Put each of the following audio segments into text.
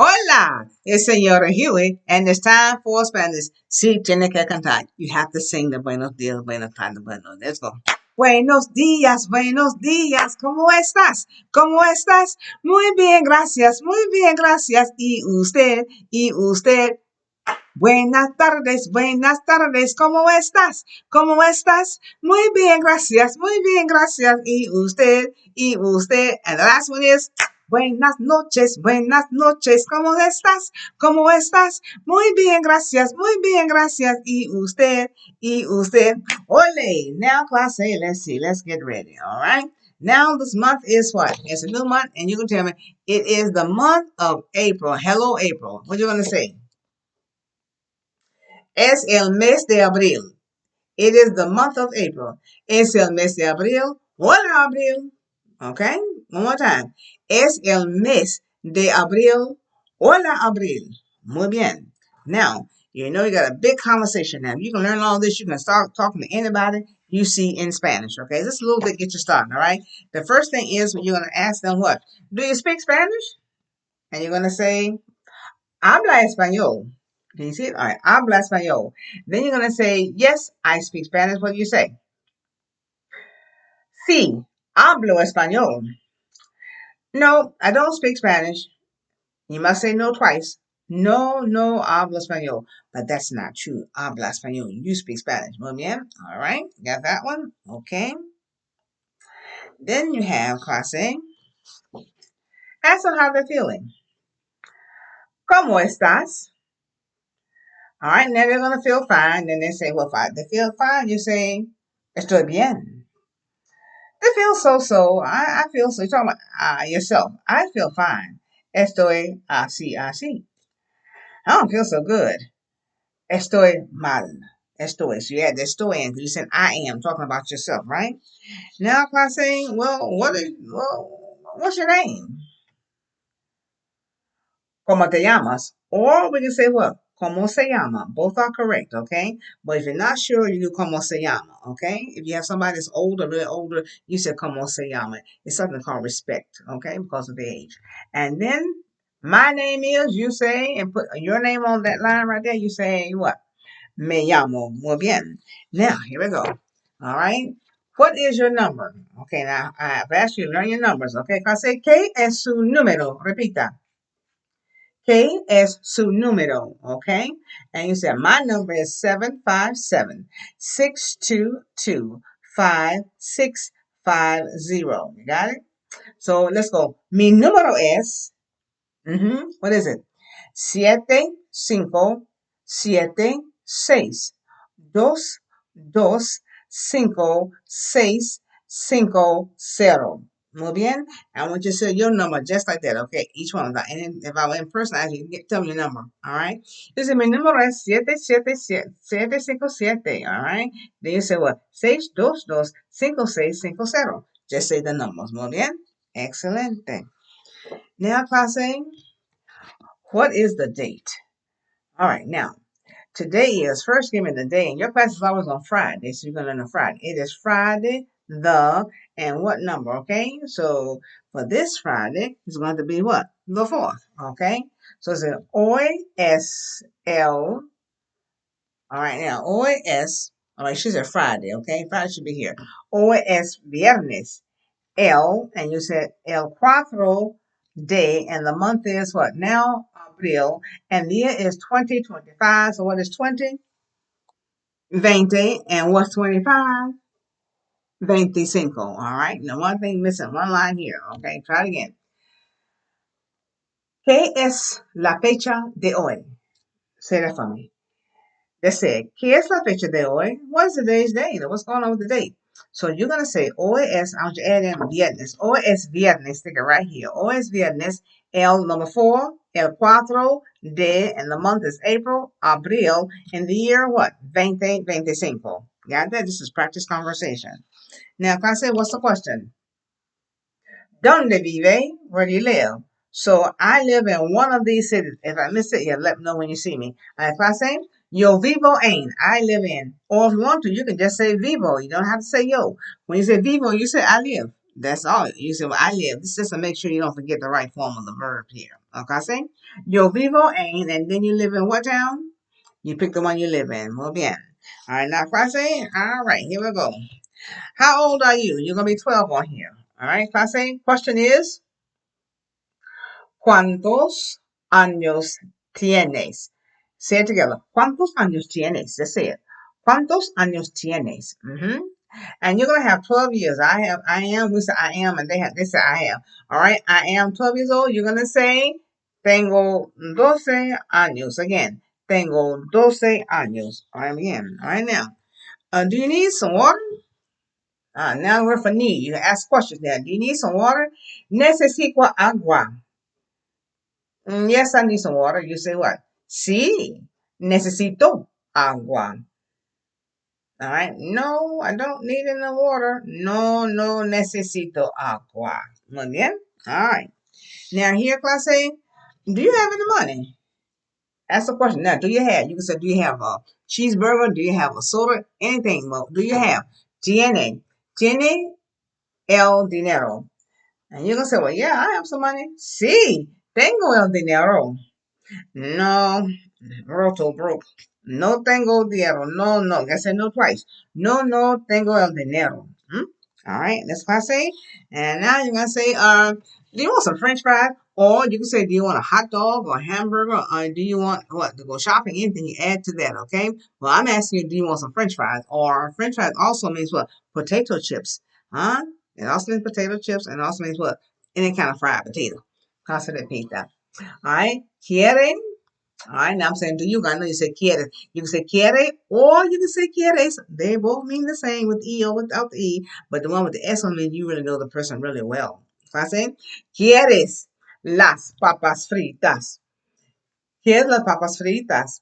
Hola, it's Senora Huey, and it's time for Spanish. Sí, tiene que cantar. You have to sing the buenos días, buenas tardes, buenos. Let's go. Buenos días, ¿cómo estás? ¿Cómo estás? Muy bien, gracias. Y usted, buenas tardes, ¿cómo estás? ¿Cómo estás? Muy bien, gracias. Y usted, and the last one is, buenas noches, ¿cómo estás? ¿Cómo estás? Muy bien, gracias. Y usted, ole. Now, class A, let's see, let's get ready, all right? Now, this month is what? It's a new month, and you can tell me, it is the month of April. Hello, April. What are you going to say? Es el mes de abril. It is the month of April. Es el mes de abril. Hola, abril. Okay? One more time. Es el mes de abril. Hola, abril. Muy bien. Now, you know you got a big conversation now. You can learn all this. You can start talking to anybody you see in Spanish. Okay? Just a little bit get you started. All right? The first thing is you're going to ask them what? Do you speak Spanish? And you're going to say, habla español. Can you see it? All right. Habla español. Then you're going to say, yes, I speak Spanish. What do you say? Sí, hablo español. No, I don't speak Spanish. You must say no twice. No hablo español. But that's not true. Habla español. You speak Spanish. Muy bien. All right. Got that one? Okay. Then you have clase. Ask them how they're feeling. ¿Cómo estás? All right. Now they're going to feel fine. Then they say, well, if they feel fine, you say, estoy bien. It feels so. I feel so. You're talking about yourself. I feel fine. Estoy así. I don't feel so good. Estoy mal. Estoy. So you add the estoy in because you said I am, talking about yourself, right? Now, if I say, what's your name? ¿Cómo te llamas? Or we can say what? ¿Cómo se llama? Both are correct, okay? But if you're not sure, you do ¿cómo se llama, okay? If you have somebody that's older, really older, you say ¿cómo se llama? It's something called respect, okay? Because of the age. And then my name is, you say, and put your name on that line right there, you say what? Me llamo. Muy bien. Now, here we go. All right? What is your number? Okay, now I've asked you to learn your numbers, okay? If I say, ¿qué es su número? Repita. ¿Qué es su número? Okay? And you said, my number is 757-622-5650. You got it? So let's go. Mi número es, what is it? 756-226-5650. Muy bien. I want you to say your number just like that, okay? Each one of that. And if I were in person, I can tell me your number, all right? You say, mi número es 757-757, all right? Then you say what? 622-5650. Just say the numbers. Muy bien. Excelente. Now, clase, what is the date? All right, now, today is, first give me the day, and your class is always on Friday, so you're going to learn on Friday. It is Friday, and what number, okay? So, for this Friday, it's going to be what? The 4th, okay? So, it's an hoy es el, all right, now, hoy es, all right, she said Friday, okay? Friday should be here. Hoy es viernes, and you said el cuatro de, and the month is what? Now, Abril, and the year is 2025. So what is 20? 20, and what's 25? 25. All right. Now, one thing missing, one line here. Okay, try it again. ¿Qué es la fecha de hoy? Say that for me. They said, ¿qué es la fecha de hoy? What is today's date? What's going on with the date? So you're going to say, hoy es, I want you to add in viernes. Hoy es viernes, stick it right here. Hoy es viernes, el number 4, el cuatro de, and the month is April, abril, and the year what? 2025. Got that? This is practice conversation. Now, if I say, what's the question? ¿Dónde vive? Where do you live? So I live in one of these cities. If I miss it, let me know when you see me. And if I say, yo vivo en, I live in. Or if you want to, you can just say vivo. You don't have to say yo. When you say vivo, you say I live. That's all. You say, well, I live. This is just to make sure you don't forget the right form of the verb here. Okay, say, yo vivo en, and then you live in what town? You pick the one you live in. Muy bien. All right, now clase. All right, here we go. How old are you? You're going to be 12 on here. All right, clase. Question is, ¿cuántos años tienes? Say it together. ¿Cuántos años tienes? Just say it. ¿Cuántos años tienes? And you're gonna have 12 years. I am, we say I am, and they say I am. All right, I am 12 years old. You're gonna say tengo 12 años. Again, tengo 12 años. All right, again. All right, now, do you need some water? Now we're for need. You ask questions there. Do you need some water? Necesito agua. Yes, I need some water. You say what? Sí, necesito agua. All right. No, I don't need any water. No, no necesito agua. Muy bien. All right. Now here, clase, do you have any money? Ask the question. Now, do you have? You can say, do you have a cheeseburger? Do you have a soda? Anything. Well, do you have? Tiene. Tiene el dinero. And you're going to say, well, yeah, I have some money. Sí, tengo el dinero. No, roto, broke. No tengo dinero. No, no. I said no twice. No, no tengo el dinero. All right, that's what I say. And now you're going to say, do you want some french fries? Or you can say, do you want a hot dog or a hamburger? Or do you want what to go shopping? Anything you add to that, okay? Well, I'm asking you, do you want some french fries? Or french fries also means what? Potato chips. Huh? It also means potato chips and also means what? Any kind of fried potato. Casa de pizza. All right. Quieren. All right. Now I'm saying do you. I know you say quiere. You can say quiere or you can say quieres. They both mean the same with E or without the E. But the one with the S on means you really know the person really well. So I say, ¿quieres las papas fritas? ¿Quieres las papas fritas?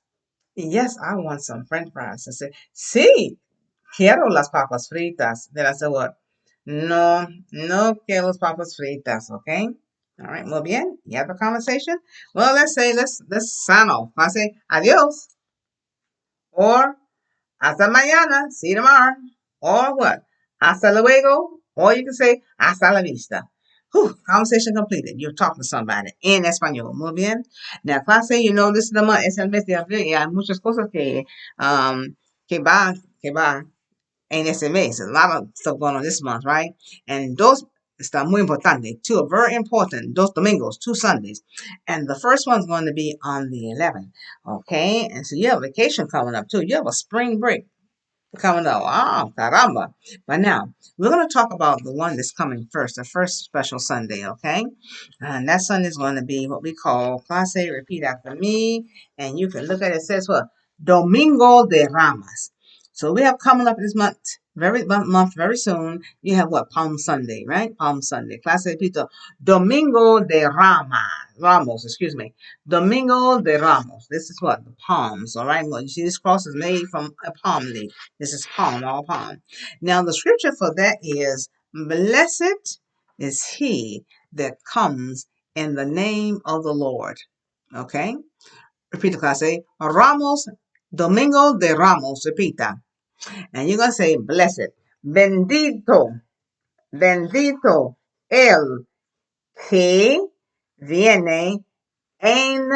Yes, I want some french fries. I say, sí, quiero las papas fritas. Then I say what? No, no quiero las papas fritas, okay? All right, muy bien. You have a conversation? Well, let's say, let's sign off. I say, adios. Or, hasta mañana. See you tomorrow. Or what? Hasta luego. Or you can say, hasta la vista. Whew, conversation completed. You're talking to somebody en español. Muy bien. Now, clase, you know, this is the month. Es el mes de abril. Y hay muchas cosas que va en ese mes. A lot of stuff going on this month, right? And those está muy importante. Two are very important. Dos domingos, 2 Sundays. And the first one's going to be on the 11th. Okay? And so you have vacation coming up too. You have a spring break coming up. Ah, caramba. But now, we're going to talk about the one that's coming first, the first special Sunday, okay? And that Sunday is going to be what we call, clase, repeat after me, and you can look at it. It says what? Domingo de Ramas. So we have coming up this month, very soon. You have what? Palm Sunday, right? Palm Sunday. Clase, repito. Domingo de Ramos, excuse me. Domingo de Ramos. This is what? The palms, all right? Well, you see this cross is made from a palm leaf. This is palm, all palm. Now, the scripture for that is, blessed is he that comes in the name of the Lord. Okay? Repeat the class. Say, Ramos, Domingo de Ramos. Repita. And you're going to say, blessed. Bendito. Bendito el que viene en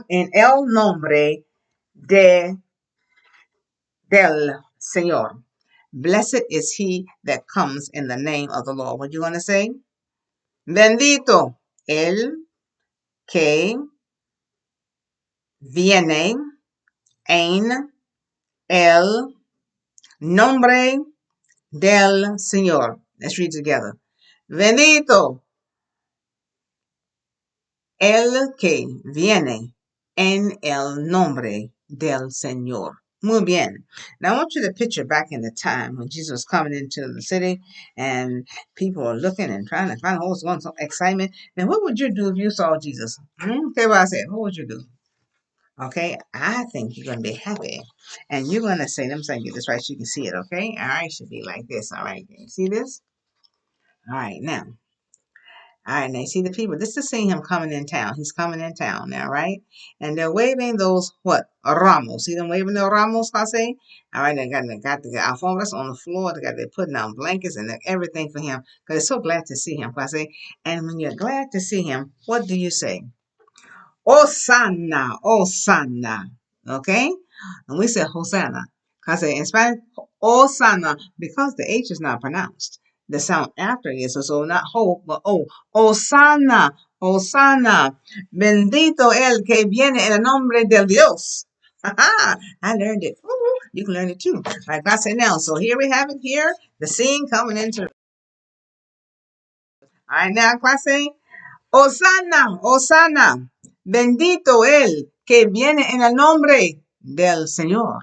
en el nombre de del Señor. Blessed is he that comes in the name of the Lord. What you want to say? Bendito el que viene en el nombre del Señor. Let's read together. Bendito el que viene en el nombre del Señor. Muy bien. Now I want you to picture back in the time when Jesus was coming into the city and people were looking and trying to find out what was going on, some excitement. Now what would you do if you saw Jesus? Okay, what I said. What would you do? Okay, I think you're going to be happy. And you're going to say, let me see if I can get this right so you can see it, okay? All right, should be like this. All right, can you see this? All right, now, All right, and they see the people. This is seeing him coming in town. He's coming in town now, right? And they're waving those, what? Ramos. See them waving their ramos, I say? All right, they got the alfombras on the floor. They're putting down blankets and everything for him because they're so glad to see him, I say. And when you're glad to see him, what do you say? Hosanna, Hosanna. Okay? And we say Hosanna. Because in Spanish, Hosanna, because the H is not pronounced. The sound after it is so not ho, but oh. Hosanna, Hosanna. Bendito el que viene en el nombre del Dios. I learned it. You can learn it too. Like I said now. So here we have it here. The scene coming into. All right, now, clase. Hosanna, Hosanna, bendito él que viene en el nombre del Señor.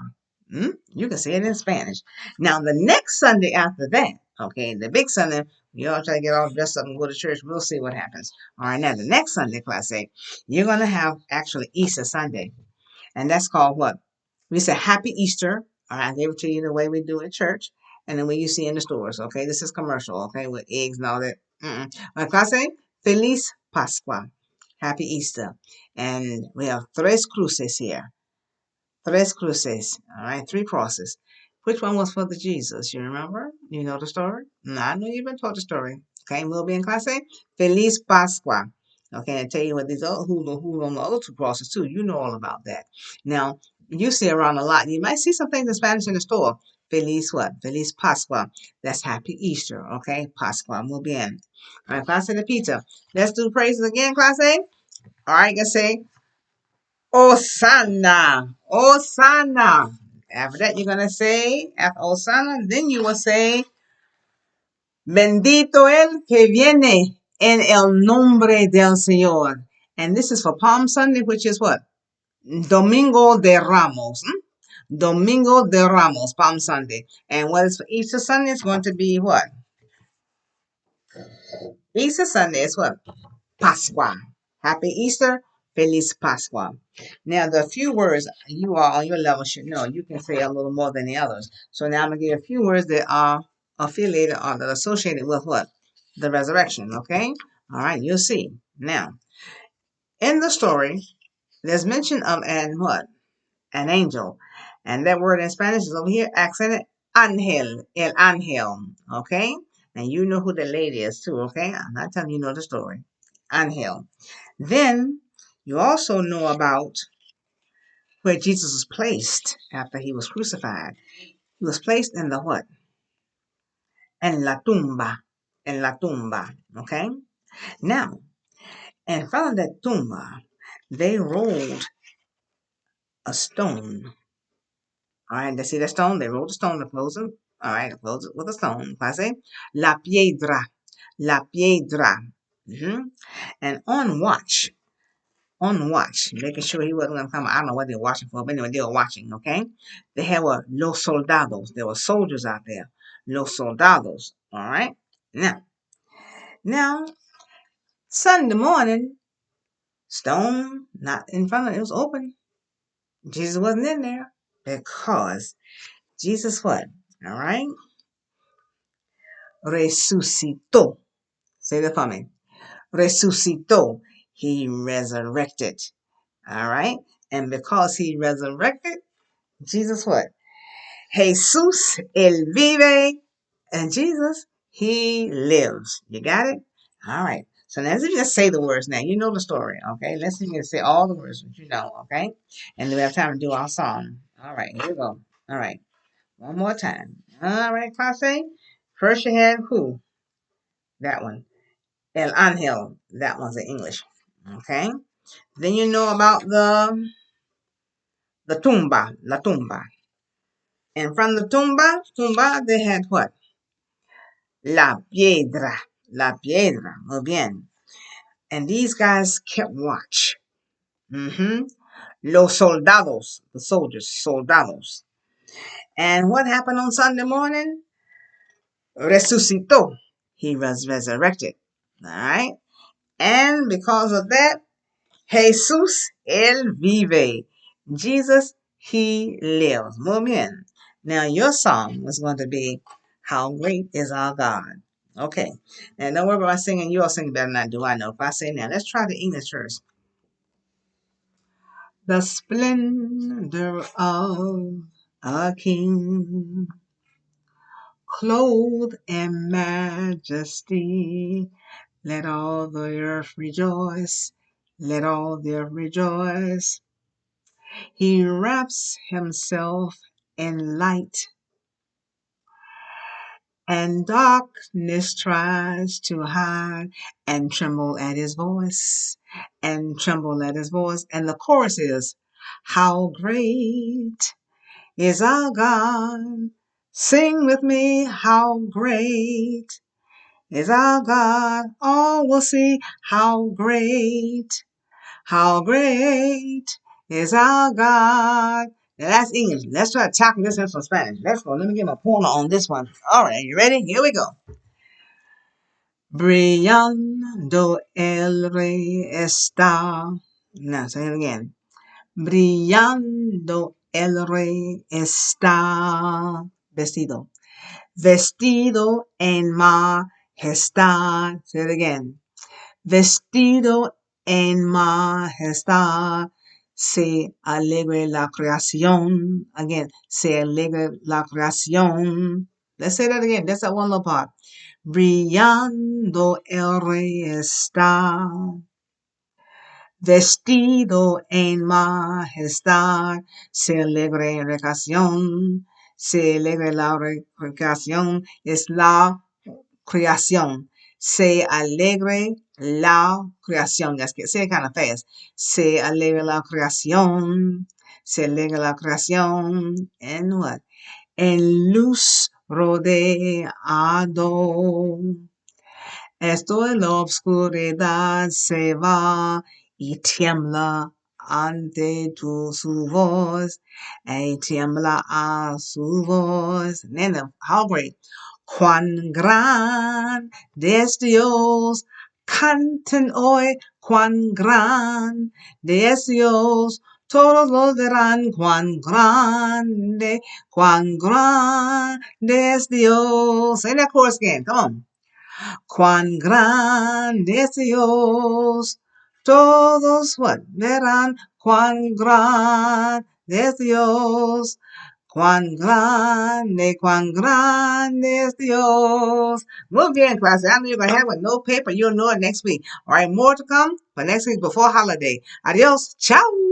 You can say it in Spanish. Now, the next Sunday after that, okay, the big Sunday, you all try to get all dressed up and go to church. We'll see what happens. All right, now the next Sunday, class A, you're going to have actually Easter Sunday. And that's called what? We say Happy Easter. All right, I gave it to you the way we do at church. And then what you see in the stores, okay? This is commercial, okay, with eggs and all that. My class A, Feliz Pascua. Happy Easter. And we have tres cruces here. Tres cruces. All right, 3 crosses. Which one was for the Jesus? You remember? You know the story? No, I know you've been told the story. Okay, we'll be in class A. Feliz Pascua. Okay, I tell you what, these other who's on the other 2 crosses too. You know all about that. Now, you see around a lot. You might see some things in Spanish in the store. Feliz what? Feliz Pascua. That's Happy Easter. Okay, Pascua. Muy bien. All right, class A, the pizza. Let's do praises again, class A. All right, let's say Hosanna, Hosanna. After that, you're going to say, after Hosanna, then you will say, Bendito el que viene en el nombre del Señor. And this is for Palm Sunday, which is what? Domingo de Ramos. Domingo de Ramos, Palm Sunday. And what is for Easter Sunday? It's going to be what? Easter Sunday is what? Pascua. Happy Easter. Feliz Pascua. Now, the few words you all on your level should know. You can say a little more than the others. So now I'm going to give a few words that are affiliated or that are associated with what? The resurrection, okay? All right, you'll see. Now, in the story, there's mention of an what? An angel. And that word in Spanish is over here, accented, ángel, el ángel, okay? And you know who the lady is too, okay? I'm not telling you know the story. Ángel. Then you also know about where Jesus was placed after he was crucified. He was placed in the what? En la tumba. En la tumba. Okay? Now, in front of that tumba, they rolled a stone. All right, they see the stone? They rolled the stone to close it. All right, close it with a stone. I say, la piedra. La piedra. And on watch, making sure he wasn't going to come. I don't know what they were watching for, but anyway, they were watching, okay? They had los soldados. There were soldiers out there. Los soldados, all right? Now, Sunday morning, stone, not in front of it, it was open. Jesus wasn't in there because Jesus what? All right? Resucitó. Say that for me. Resucitó. He resurrected. All right? And because he resurrected, Jesus what? Jesus, él vive. And Jesus, he lives. You got it? All right. So now let's just say the words now. You know the story, okay? Let's just say all the words that you know, okay? And then we have time to do our song. All right, here we go. All right. One more time. All right, class A. First you had who? That one. El Ángel. That one's in English. Okay? Then you know about the tumba. La tumba. And from the tumba, they had what? La piedra. La piedra. Muy bien. And these guys kept watch. Los soldados. The soldiers. Soldados. And what happened on Sunday morning? Resucitó. He was resurrected. All right? And because of that, Jesus, él vive. Jesus, he lives. Muy bien. Now, your song was going to be, How Great is Our God. Okay. Now, don't worry about singing. You all sing better than I do. I know. If I say now, let's try the English first. The splendor of a king, clothed in majesty. Let all the earth rejoice. Let all the earth rejoice. He wraps himself in light, and darkness tries to hide and tremble at his voice, and tremble at his voice. And the chorus is, how great is our God. Sing with me, how great is our God. All will see how great is our God. Now that's English. Let's try to tackle this in some Spanish. Let's go. Let me get my pointer on this one. All right, you ready? Here we go. Brillando el rey está. Now say it again. Brillando el rey está vestido. Vestido en majestad. Say it again. Vestido en majestad. Se alegre la creación. Again, se alegre la creación. Let's say that again. That's that one little part. Brillando el rey está. Vestido en majestad, se alegre la creación, se alegre la creación, es la creación, se alegre la creación, let's say it kind of fast, se alegre la creación, se alegre la creación, and what? En luz rodeado. Esto en la obscuridad se va y tiembla ante su voz, y tiembla a su voz. Nena, how great. Cuán grande es Dios, canten hoy, cuán grande es Dios. Todos lo verán, cuán grande es Dios. Say that chorus again, come on. Cuán grande es Dios. Todos what? Verán cuán grande es Dios. Cuán grande es Dios. Muy bien, class. I know you're going to have with no paper. You'll know it next week. All right, more to come for next week before holiday. Adios. Ciao.